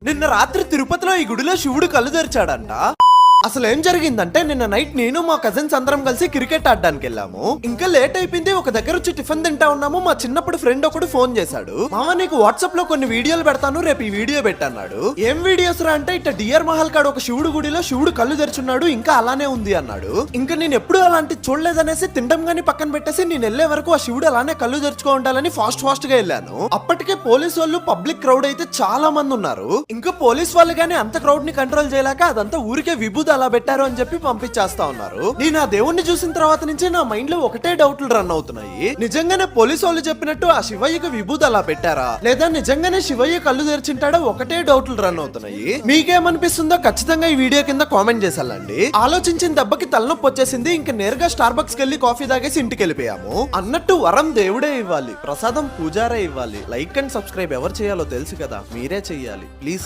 నిన్న రాత్రి తిరుపతిలో ఈ గుడిలో శివుడు కళ్ళు తెరిచాడంట. అసలు ఏం జరిగిందంటే నిన్న నైట్ నేను మా కజిన్స్ అందరం కలిసి క్రికెట్ ఆడడానికి వెళ్ళాము. ఇంకా లేట్ అయిపోయింది. ఒక దగ్గర వచ్చి టిఫిన్ తింటా ఉన్నాము. మా చిన్నప్పుడు ఫ్రెండ్ ఒకడు ఫోన్ చేశాడు. మామ నీకు వాట్సాప్ లో కొన్ని వీడియోలు పెడతాను, రేపు ఈ వీడియో పెట్టన్నాడు. ఏం వీడియోస్ రా అంటే ఇట్లా డియర్ మహల్ కాడు ఒక శివుడు గుడిలో శివుడు కళ్ళు తెరుచున్నాడు, ఇంకా అలానే ఉంది అన్నాడు. ఇంకా నేను ఎప్పుడు అలాంటి చూడలేదనేసి తిండం గానీ పక్కన పెట్టేసి నేను వెళ్లే వరకు ఆ శివుడు అలానే కళ్ళు తెరుచుకో ఉండాలని ఫాస్ట్ గా వెళ్ళాను. అప్పటికే పోలీస్ వాళ్ళు పబ్లిక్ క్రౌడ్ అయితే చాలా మంది ఉన్నారు. ఇంకా పోలీస్ వాళ్ళు గానీ అంత క్రౌడ్ ని కంట్రోల్ చేయలేక అదంతా ఊరికే విభూతి అలా పెట్టారు అని చెప్పి పంపించేస్తా ఉన్నారు. నేను ఆ దేవుణ్ణి చూసిన తర్వాత నుంచి నా మైండ్ లో ఒకటే డౌట్లు రన్ అవుతున్నాయి. నిజంగానే పోలీసు వాళ్ళు చెప్పినట్టు ఆ శివయ్యకి విభూతి అలా పెట్టారా, లేదా నిజంగానే శివయ్య కళ్ళు తెరిచింటాడో ఒకటే డౌట్లు రన్ అవుతున్నాయి. మీకేమనిపిస్తుందో ఖచ్చితంగా ఈ వీడియో కింద కామెంట్ చేసాలండి. ఆలోచించిన దెబ్బకి తలనొప్పి వచ్చేసింది. ఇంకా నేరుగా స్టార్ బక్స్ కెళ్ళి కాఫీ తాగేసి ఇంటికి వెళ్ళిపోయాము. అన్నట్టు వరం దేవుడే ఇవ్వాలి, ప్రసాదం పూజారే ఇవ్వాలి. లైక్ అండ్ సబ్స్క్రైబ్ ఎవరు చేయాలో తెలుసు కదా, మీరే చెయ్యాలి ప్లీజ్.